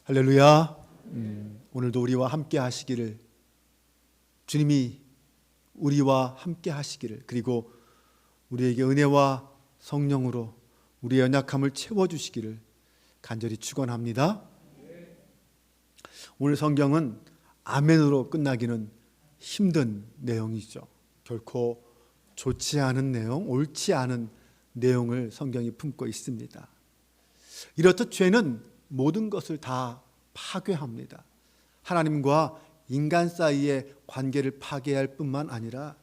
할렐루야. 오늘도 우리와 함께 하시기를, 주님이 우리와 함께 하시기를, 그리고 우리에게 은혜와 성령으로 우리의 연약함을 채워주시기를 간절히 축원합니다. 오늘 성경은 아멘으로 끝나기는 힘든 내용이죠. 결코 좋지 않은 내용, 옳지 않은 내용을 성경이 품고 있습니다. 이렇듯 죄는 모든 것을 다 파괴합니다. 하나님과 인간 사이의 관계를 파괴할 뿐만 아니라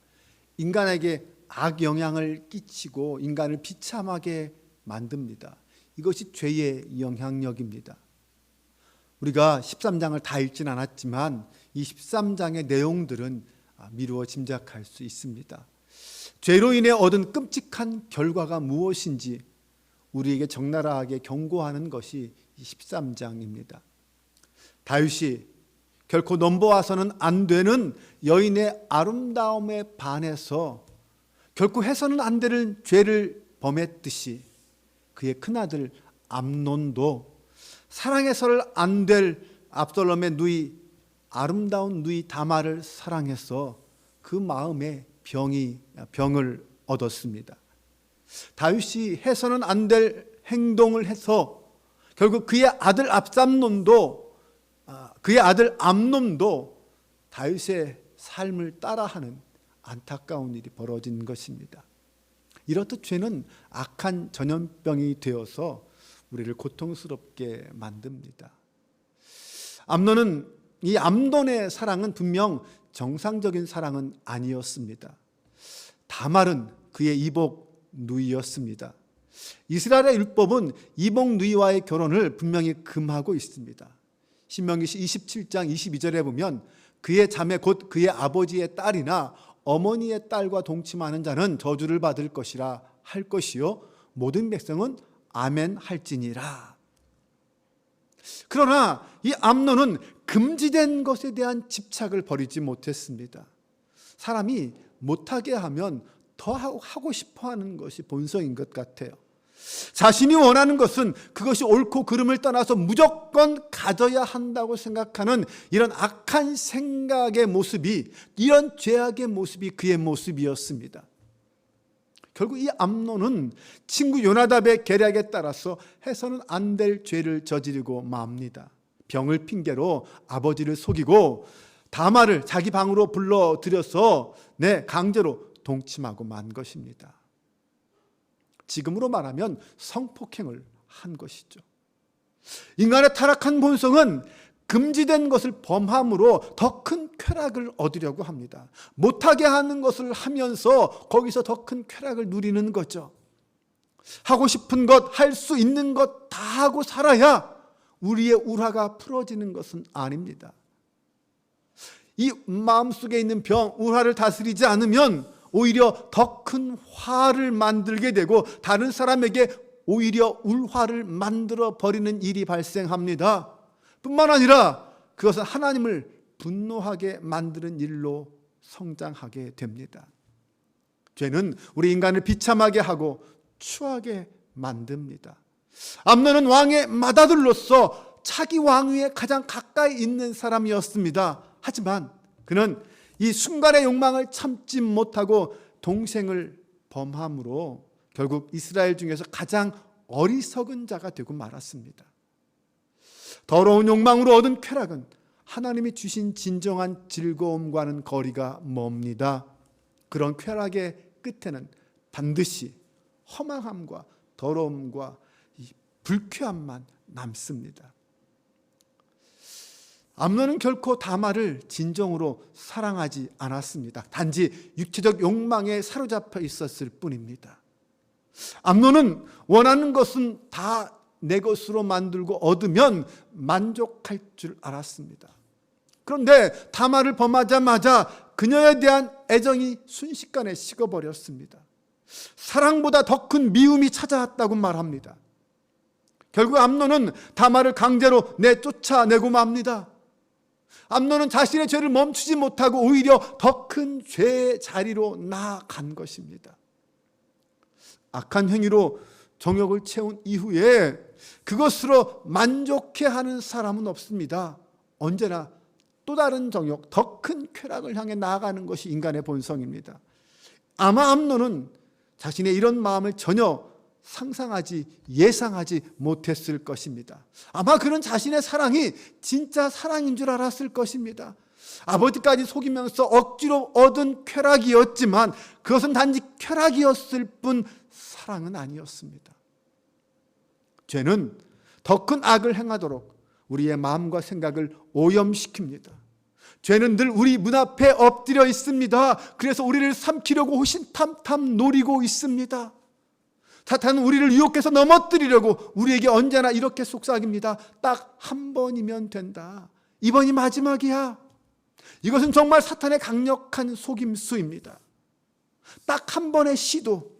인간에게 악영향을 끼치고 인간을 비참하게 만듭니다. 이것이 죄의 영향력입니다. 우리가 13장을 다 읽진 않았지만 이 13장의 내용들은 미루어 짐작할 수 있습니다. 죄로 인해 얻은 끔찍한 결과가 무엇인지 우리에게 적나라하게 경고하는 것이 이 13장입니다. 다윗이 결코 넘보아서는 안 되는 여인의 아름다움에 반해서 결코 해서는 안 되는 죄를 범했듯이 그의 큰아들 암논도 사랑해서는 안 될 압살롬의 누이, 아름다운 누이 다말을 사랑해서 그 마음에 병을 얻었습니다. 다윗이 해서는 안 될 행동을 해서 결국 그의 아들 암논도 다윗의 삶을 따라하는 안타까운 일이 벌어진 것입니다. 이렇듯 죄는 악한 전염병이 되어서 우리를 고통스럽게 만듭니다. 이 암논의 사랑은 분명 정상적인 사랑은 아니었습니다. 다말은 그의 이복 누이였습니다. 이스라엘의 율법은 이복 누이와의 결혼을 분명히 금하고 있습니다. 신명기 27장 22절에 보면 그의 자매 곧 그의 아버지의 딸이나 어머니의 딸과 동침하는 자는 저주를 받을 것이라 할 것이요 모든 백성은 아멘 할지니라. 그러나 이 암논은 금지된 것에 대한 집착을 버리지 못했습니다. 사람이 못하게 하면 더 하고 싶어하는 것이 본성인 것 같아요. 자신이 원하는 것은 그것이 옳고 그름을 떠나서 무조건 가져야 한다고 생각하는 이런 악한 생각의 모습이, 이런 죄악의 모습이 그의 모습이었습니다. 결국 이 암논은 친구 요나답의 계략에 따라서 해서는 안 될 죄를 저지르고 맙니다. 병을 핑계로 아버지를 속이고 다말을 자기 방으로 불러들여서 강제로 동침하고 만 것입니다. 지금으로 말하면 성폭행을 한 것이죠. 인간의 타락한 본성은 금지된 것을 범함으로 더 큰 쾌락을 얻으려고 합니다. 못하게 하는 것을 하면서 거기서 더 큰 쾌락을 누리는 거죠. 하고 싶은 것, 할 수 있는 것 다 하고 살아야 우리의 우화가 풀어지는 것은 아닙니다. 이 마음속에 있는 병, 우화를 다스리지 않으면 오히려 더 큰 화를 만들게 되고 다른 사람에게 오히려 울화를 만들어 버리는 일이 발생합니다. 뿐만 아니라 그것은 하나님을 분노하게 만드는 일로 성장하게 됩니다. 죄는 우리 인간을 비참하게 하고 추하게 만듭니다. 암논은 왕의 맏아들로서 차기 왕위에 가장 가까이 있는 사람이었습니다. 하지만 그는 이 순간의 욕망을 참지 못하고 동생을 범함으로 결국 이스라엘 중에서 가장 어리석은 자가 되고 말았습니다. 더러운 욕망으로 얻은 쾌락은 하나님이 주신 진정한 즐거움과는 거리가 멉니다. 그런 쾌락의 끝에는 반드시 허망함과 더러움과 불쾌함만 남습니다. 암논은 결코 다말을 진정으로 사랑하지 않았습니다. 단지 육체적 욕망에 사로잡혀 있었을 뿐입니다. 암논은 원하는 것은 다 내 것으로 만들고 얻으면 만족할 줄 알았습니다. 그런데 다말을 범하자마자 그녀에 대한 애정이 순식간에 식어버렸습니다. 사랑보다 더 큰 미움이 찾아왔다고 말합니다. 결국 암논은 다말을 강제로 내쫓아내고 맙니다. 암논은 자신의 죄를 멈추지 못하고 오히려 더 큰 죄의 자리로 나아간 것입니다. 악한 행위로 정욕을 채운 이후에 그것으로 만족해하는 사람은 없습니다. 언제나 또 다른 정욕, 더 큰 쾌락을 향해 나아가는 것이 인간의 본성입니다. 아마 암논은 자신의 이런 마음을 전혀 상상하지, 예상하지 못했을 것입니다. 아마 그는 자신의 사랑이 진짜 사랑인 줄 알았을 것입니다. 아버지까지 속이면서 억지로 얻은 쾌락이었지만 그것은 단지 쾌락이었을 뿐 사랑은 아니었습니다. 죄는 더 큰 악을 행하도록 우리의 마음과 생각을 오염시킵니다. 죄는 늘 우리 문 앞에 엎드려 있습니다. 그래서 우리를 삼키려고 호신탐탐 노리고 있습니다. 사탄은 우리를 유혹해서 넘어뜨리려고 우리에게 언제나 이렇게 속삭입니다. 딱 한 번이면 된다. 이번이 마지막이야. 이것은 정말 사탄의 강력한 속임수입니다. 딱 한 번의 시도,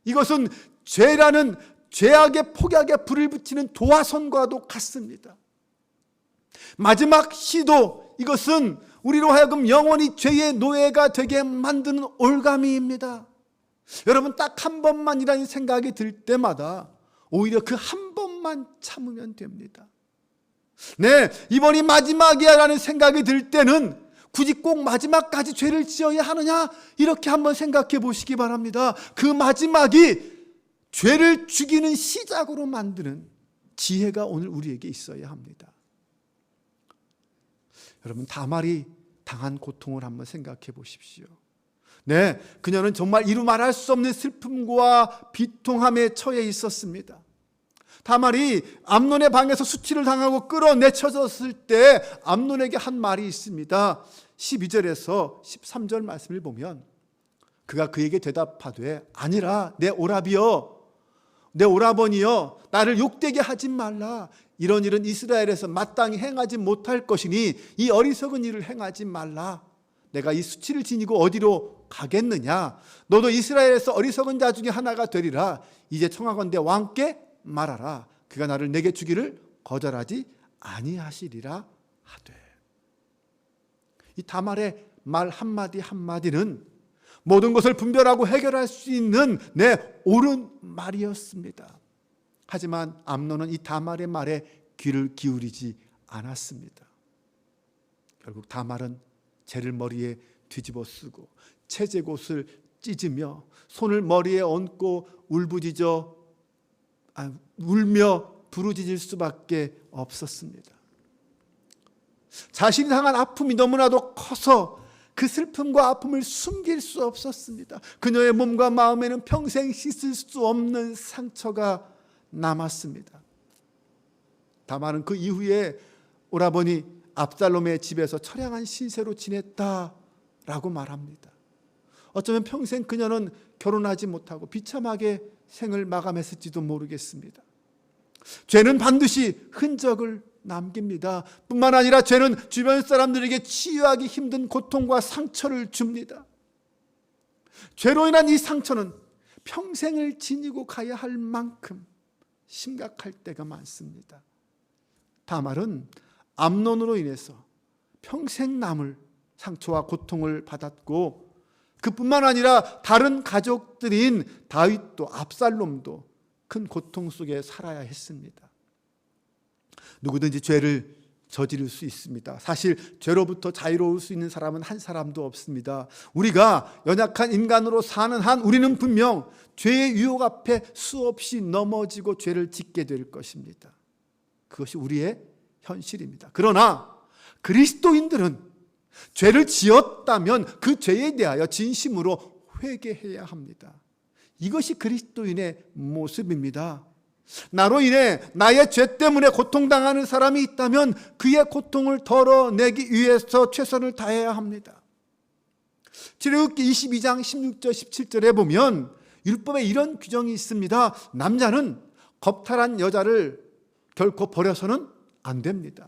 이것은 죄라는 죄악의 폭약에 불을 붙이는 도화선과도 같습니다. 마지막 시도, 이것은 우리로 하여금 영원히 죄의 노예가 되게 만드는 올가미입니다. 여러분, 딱 한 번만이라는 생각이 들 때마다 오히려 그 한 번만 참으면 됩니다. 네, 이번이 마지막이야 라는 생각이 들 때는 굳이 꼭 마지막까지 죄를 지어야 하느냐, 이렇게 한번 생각해 보시기 바랍니다. 그 마지막이 죄를 죽이는 시작으로 만드는 지혜가 오늘 우리에게 있어야 합니다. 여러분, 다말이 당한 고통을 한번 생각해 보십시오. 네, 그녀는 정말 이루 말할 수 없는 슬픔과 비통함에 처해 있었습니다. 다말이 암논의 방에서 수치를 당하고 끌어내쳐졌을 때 암논에게 한 말이 있습니다. 12절에서 13절 말씀을 보면 그가 그에게 대답하되, 아니라 내 오라비여, 내 오라버니여, 나를 욕되게 하지 말라. 이런 일은 이스라엘에서 마땅히 행하지 못할 것이니 이 어리석은 일을 행하지 말라. 내가 이 수치를 지니고 어디로 가겠느냐? 너도 이스라엘에서 어리석은 자 중에 하나가 되리라. 이제 청하건대 왕께 말하라. 그가 나를 내게 주기를 거절하지 아니하시리라 하되. 이 다말의 말 한마디 한마디는 모든 것을 분별하고 해결할 수 있는 옳은 말이었습니다. 하지만 암논은 이 다말의 말에 귀를 기울이지 않았습니다. 결국 다말은 재를 머리에 뒤집어 쓰고 채제곳을 찢으며 손을 머리에 얹고 울며 부르짖을 수밖에 없었습니다. 자신이 당한 아픔이 너무나도 커서 그 슬픔과 아픔을 숨길 수 없었습니다. 그녀의 몸과 마음에는 평생 씻을 수 없는 상처가 남았습니다. 다말은 그 이후에 오라버니 압살롬의 집에서 처량한 신세로 지냈다라고 말합니다. 어쩌면 평생 그녀는 결혼하지 못하고 비참하게 생을 마감했을지도 모르겠습니다. 죄는 반드시 흔적을 남깁니다. 뿐만 아니라 죄는 주변 사람들에게 치유하기 힘든 고통과 상처를 줍니다. 죄로 인한 이 상처는 평생을 지니고 가야 할 만큼 심각할 때가 많습니다. 다말은 암논으로 인해서 평생 남을 상처와 고통을 받았고, 그뿐만 아니라 다른 가족들인 다윗도 압살롬도 큰 고통 속에 살아야 했습니다. 누구든지 죄를 저지를 수 있습니다. 사실 죄로부터 자유로울 수 있는 사람은 한 사람도 없습니다. 우리가 연약한 인간으로 사는 한 우리는 분명 죄의 유혹 앞에 수없이 넘어지고 죄를 짓게 될 것입니다. 그것이 우리의 현실입니다. 그러나 그리스도인들은 죄를 지었다면 그 죄에 대하여 진심으로 회개해야 합니다. 이것이 그리스도인의 모습입니다. 나로 인해 나의 죄 때문에 고통당하는 사람이 있다면 그의 고통을 덜어내기 위해서 최선을 다해야 합니다. 출애굽기 22장 16절 17절에 보면 율법에 이런 규정이 있습니다. 남자는 겁탈한 여자를 결코 버려서는 안 됩니다.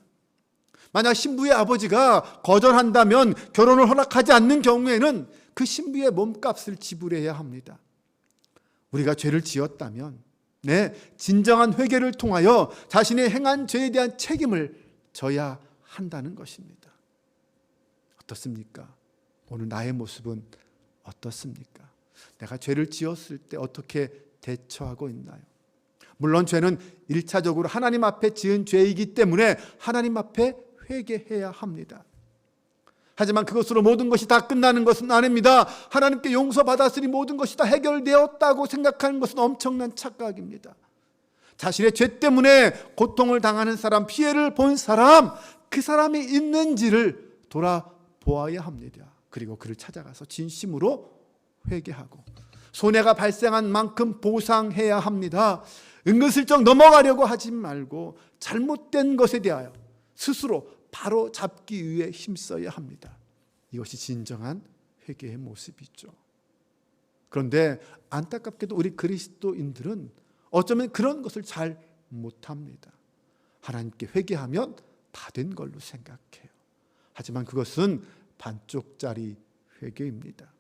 만약 신부의 아버지가 거절한다면, 결혼을 허락하지 않는 경우에는 그 신부의 몸값을 지불해야 합니다. 우리가 죄를 지었다면 진정한 회개를 통하여 자신의 행한 죄에 대한 책임을 져야 한다는 것입니다. 어떻습니까? 오늘 나의 모습은 어떻습니까? 내가 죄를 지었을 때 어떻게 대처하고 있나요? 물론 죄는 1차적으로 하나님 앞에 지은 죄이기 때문에 하나님 앞에 회개해야 합니다. 하지만 그것으로 모든 것이 다 끝나는 것은 아닙니다. 하나님께 용서받았으니 모든 것이 다 해결되었다고 생각하는 것은 엄청난 착각입니다. 자신의 죄 때문에 고통을 당하는 사람, 피해를 본 사람, 그 사람이 있는지를 돌아보아야 합니다. 그리고 그를 찾아가서 진심으로 회개하고 손해가 발생한 만큼 보상해야 합니다. 은근슬쩍 넘어가려고 하지 말고 잘못된 것에 대하여 스스로 바로 잡기 위해 힘써야 합니다. 이것이 진정한 회개의 모습이죠. 그런데 안타깝게도 우리 그리스도인들은 어쩌면 그런 것을 잘 못합니다. 하나님께 회개하면 다 된 걸로 생각해요. 하지만 그것은 반쪽짜리 회개입니다.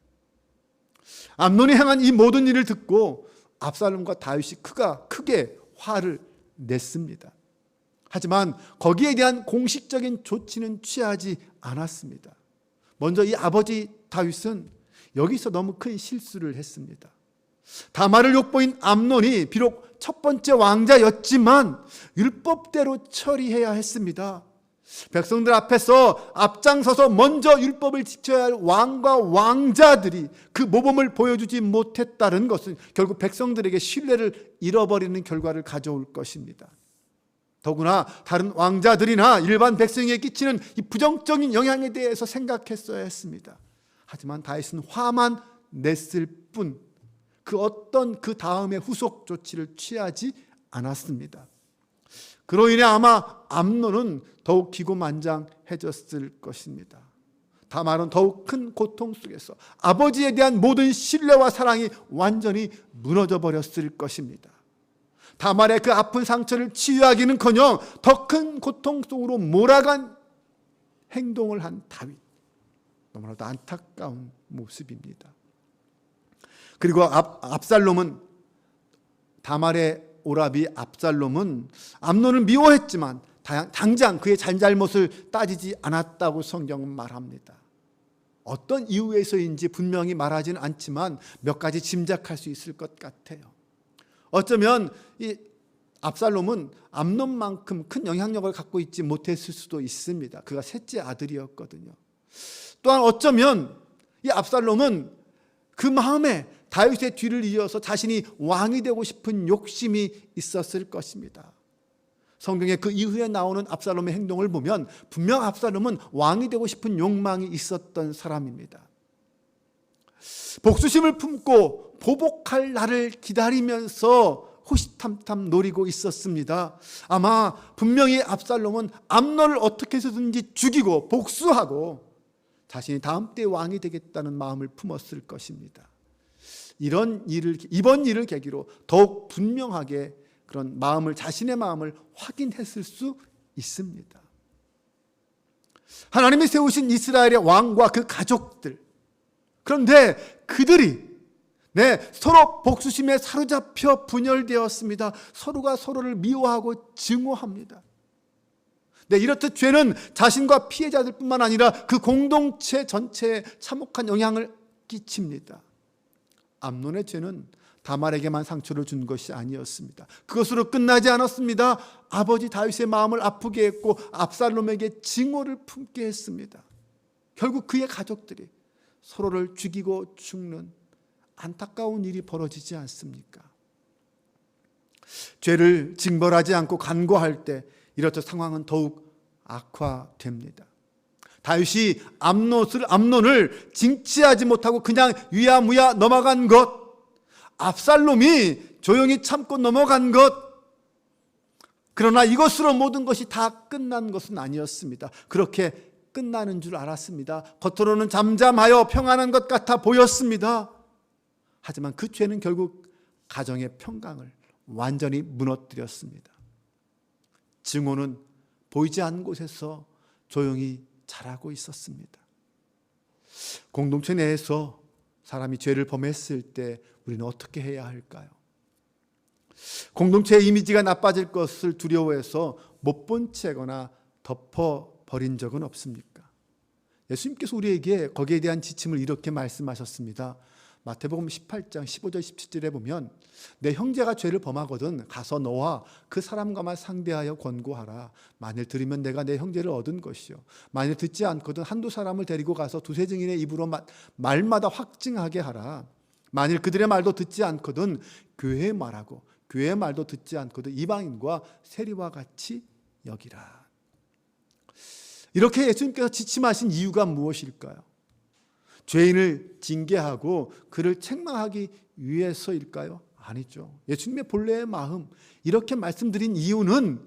암논이 행한 이 모든 일을 듣고 압살롬과 다윗이 크게 화를 냈습니다. 하지만 거기에 대한 공식적인 조치는 취하지 않았습니다. 먼저 이 아버지 다윗은 여기서 너무 큰 실수를 했습니다. 다말을 욕보인 암논이 비록 첫 번째 왕자였지만 율법대로 처리해야 했습니다. 백성들 앞에서 앞장서서 먼저 율법을 지켜야 할 왕과 왕자들이 그 모범을 보여주지 못했다는 것은 결국 백성들에게 신뢰를 잃어버리는 결과를 가져올 것입니다. 더구나 다른 왕자들이나 일반 백성에게 끼치는 이 부정적인 영향에 대해서 생각했어야 했습니다. 하지만 다윗은 화만 냈을 뿐 그 어떤 그 다음의 후속 조치를 취하지 않았습니다. 그로 인해 아마 암논은 더욱 기고만장해졌을 것입니다. 다말은 더욱 큰 고통 속에서 아버지에 대한 모든 신뢰와 사랑이 완전히 무너져 버렸을 것입니다. 다말의 그 아픈 상처를 치유하기는커녕 더 큰 고통 속으로 몰아간 행동을 한 다윗, 너무나도 안타까운 모습입니다. 그리고 압살롬은, 다말의 오라비 압살롬은 암논을 미워했지만 당장 그의 잘못을 따지지 않았다고 성경은 말합니다. 어떤 이유에서인지 분명히 말하지는 않지만 몇 가지 짐작할 수 있을 것 같아요. 어쩌면 이 압살롬은 암논만큼 큰 영향력을 갖고 있지 못했을 수도 있습니다. 그가 셋째 아들이었거든요. 또한 어쩌면 이 압살롬은 그 마음에 다윗의 뒤를 이어서 자신이 왕이 되고 싶은 욕심이 있었을 것입니다. 성경에 그 이후에 나오는 압살롬의 행동을 보면 분명 압살롬은 왕이 되고 싶은 욕망이 있었던 사람입니다. 복수심을 품고 보복할 날을 기다리면서 호시탐탐 노리고 있었습니다. 아마 분명히 압살롬은 암논을 어떻게 해서든지 죽이고 복수하고 자신이 다음 때 왕이 되겠다는 마음을 품었을 것입니다. 이번 일을 계기로 더욱 분명하게 그런 자신의 마음을 확인했을 수 있습니다. 하나님이 세우신 이스라엘의 왕과 그 가족들, 그런데 그들이 서로 복수심에 사로잡혀 분열되었습니다. 서로가 서로를 미워하고 증오합니다. 이렇듯 죄는 자신과 피해자들 뿐만 아니라 그 공동체 전체에 참혹한 영향을 끼칩니다. 암논의 죄는 다말에게만 상처를 준 것이 아니었습니다. 그것으로 끝나지 않았습니다. 아버지 다윗의 마음을 아프게 했고 압살롬에게 증오를 품게 했습니다. 결국 그의 가족들이 서로를 죽이고 죽는 안타까운 일이 벌어지지 않습니까? 죄를 징벌하지 않고 간과할 때 이렇듯 상황은 더욱 악화됩니다. 다윗이 암논을 징치하지 못하고 그냥 유야무야 넘어간 것, 압살롬이 조용히 참고 넘어간 것, 그러나 이것으로 모든 것이 다 끝난 것은 아니었습니다. 그렇게 끝나는 줄 알았습니다. 겉으로는 잠잠하여 평안한 것 같아 보였습니다. 하지만 그 죄는 결국 가정의 평강을 완전히 무너뜨렸습니다. 증오는 보이지 않는 곳에서 조용히 자라고 있었습니다. 공동체 내에서 사람이 죄를 범했을 때 우리는 어떻게 해야 할까요? 공동체의 이미지가 나빠질 것을 두려워해서 못 본 채거나 덮어버린 적은 없습니까? 예수님께서 우리에게 거기에 대한 지침을 이렇게 말씀하셨습니다. 마태복음 18장 15절 17절에 보면 내 형제가 죄를 범하거든 가서 너와 그 사람과만 상대하여 권고하라. 만일 들으면 내가 내 형제를 얻은 것이요 만일 듣지 않거든 한두 사람을 데리고 가서 두세 증인의 입으로 말마다 확증하게 하라. 만일 그들의 말도 듣지 않거든 교회의 말하고 교회의 말도 듣지 않거든 이방인과 세리와 같이 여기라. 이렇게 예수님께서 지침하신 이유가 무엇일까요? 죄인을 징계하고 그를 책망하기 위해서일까요? 아니죠. 예수님의 본래의 마음, 이렇게 말씀드린 이유는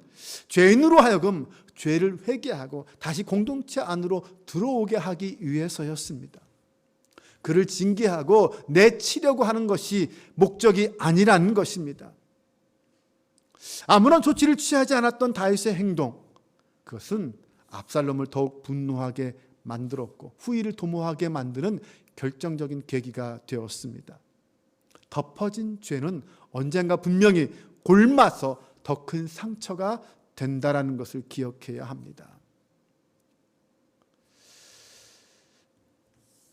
죄인으로 하여금 죄를 회개하고 다시 공동체 안으로 들어오게 하기 위해서였습니다. 그를 징계하고 내치려고 하는 것이 목적이 아니라는 것입니다. 아무런 조치를 취하지 않았던 다윗의 행동, 그것은 압살롬을 더욱 분노하게 만들었고 후위를 도모하게 만드는 결정적인 계기가 되었습니다. 덮어진 죄는 언젠가 분명히 골마서 더 큰 상처가 된다라는 것을 기억해야 합니다.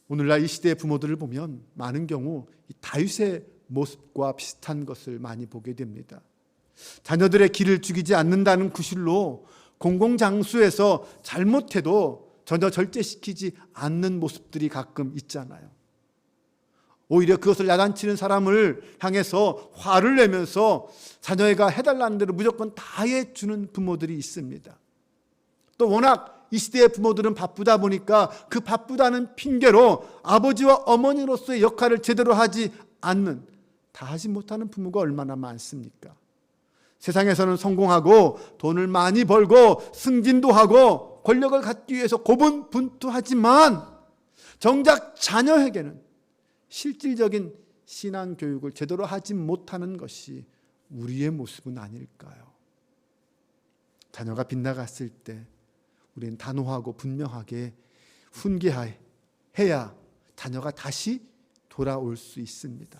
오늘날 이 시대의 부모들을 보면 많은 경우 다윗의 모습과 비슷한 것을 많이 보게 됩니다. 자녀들의 길을 죽이지 않는다는 구실로 공공장소에서 잘못해도 전혀 절제시키지 않는 모습들이 가끔 있잖아요. 오히려 그것을 야단치는 사람을 향해서 화를 내면서 자녀가 해달라는 대로 무조건 다 해주는 부모들이 있습니다. 또 워낙 이 시대의 부모들은 바쁘다 보니까 그 바쁘다는 핑계로 아버지와 어머니로서의 역할을 제대로 하지 않는, 다 하지 못하는 부모가 얼마나 많습니까? 세상에서는 성공하고 돈을 많이 벌고 승진도 하고 권력을 갖기 위해서 고분분투하지만 정작 자녀에게는 실질적인 신앙 교육을 제대로 하지 못하는 것이 우리의 모습은 아닐까요? 자녀가 빗나갔을 때 우리는 단호하고 분명하게 훈계해야 자녀가 다시 돌아올 수 있습니다.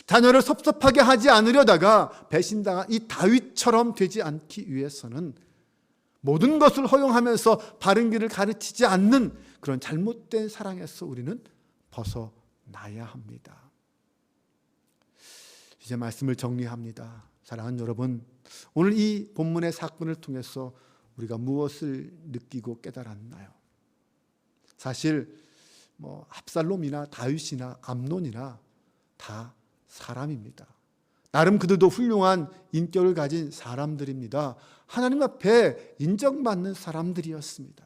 자녀를 섭섭하게 하지 않으려다가 배신당한 이 다윗처럼 되지 않기 위해서는 모든 것을 허용하면서 바른 길을 가르치지 않는 그런 잘못된 사랑에서 우리는 벗어나야 합니다. 이제 말씀을 정리합니다. 사랑하는 여러분, 오늘 이 본문의 사건을 통해서 우리가 무엇을 느끼고 깨달았나요? 사실 압살롬이나 다윗이나 암논이나 다 사람입니다. 나름 그들도 훌륭한 인격을 가진 사람들입니다. 하나님 앞에 인정받는 사람들이었습니다.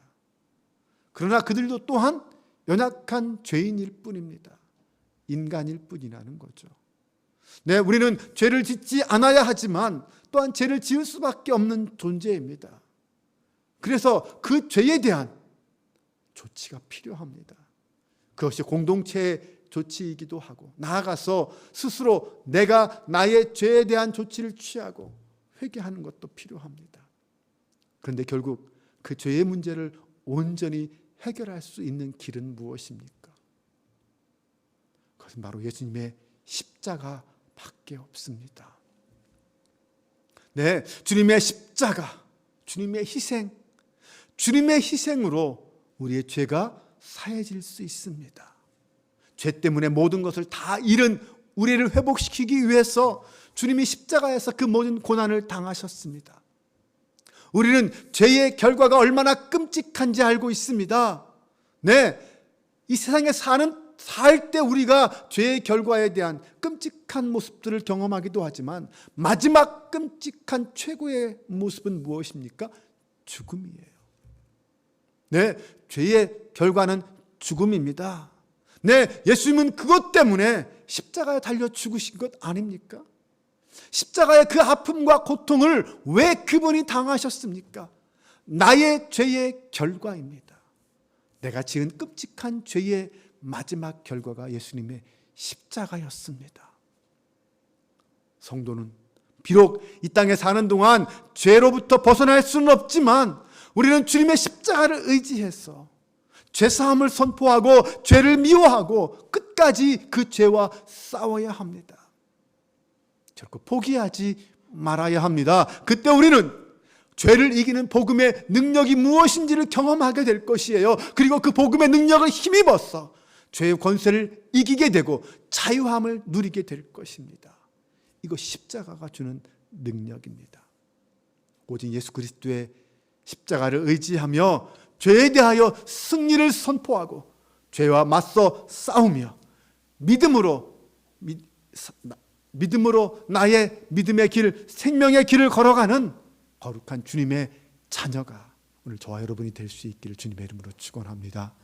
그러나 그들도 또한 연약한 죄인일 뿐입니다. 인간일 뿐이라는 거죠. 네, 우리는 죄를 짓지 않아야 하지만 또한 죄를 지을 수밖에 없는 존재입니다. 그래서 그 죄에 대한 조치가 필요합니다. 그것이 공동체의 조치이기도 하고 나아가서 스스로 내가 나의 죄에 대한 조치를 취하고 회개하는 것도 필요합니다. 그런데 결국 그 죄의 문제를 온전히 해결할 수 있는 길은 무엇입니까? 그것은 바로 예수님의 십자가밖에 없습니다. 네, 주님의 십자가, 주님의 희생, 주님의 희생으로 우리의 죄가 사해질 수 있습니다. 죄 때문에 모든 것을 다 잃은 우리를 회복시키기 위해서 주님이 십자가에서 그 모든 고난을 당하셨습니다. 우리는 죄의 결과가 얼마나 끔찍한지 알고 있습니다. 네, 이 세상에 살 때 우리가 죄의 결과에 대한 끔찍한 모습들을 경험하기도 하지만 마지막 끔찍한 최고의 모습은 무엇입니까? 죽음이에요. 네, 죄의 결과는 죽음입니다. 네, 예수님은 그것 때문에 십자가에 달려 죽으신 것 아닙니까? 십자가의 그 아픔과 고통을 왜 그분이 당하셨습니까? 나의 죄의 결과입니다. 내가 지은 끔찍한 죄의 마지막 결과가 예수님의 십자가였습니다. 성도는 비록 이 땅에 사는 동안 죄로부터 벗어날 수는 없지만 우리는 주님의 십자가를 의지해서 죄사함을 선포하고 죄를 미워하고 끝까지 그 죄와 싸워야 합니다. 결코 포기하지 말아야 합니다. 그때 우리는 죄를 이기는 복음의 능력이 무엇인지를 경험하게 될 것이에요. 그리고 그 복음의 능력을 힘입어서 죄의 권세를 이기게 되고 자유함을 누리게 될 것입니다. 이거 십자가가 주는 능력입니다. 오직 예수 그리스도의 십자가를 의지하며 죄에 대하여 승리를 선포하고 죄와 맞서 싸우며 믿음으로 나의 믿음의 길, 생명의 길을 걸어가는 거룩한 주님의 자녀가 오늘 저와 여러분이 될 수 있기를 주님의 이름으로 축원합니다.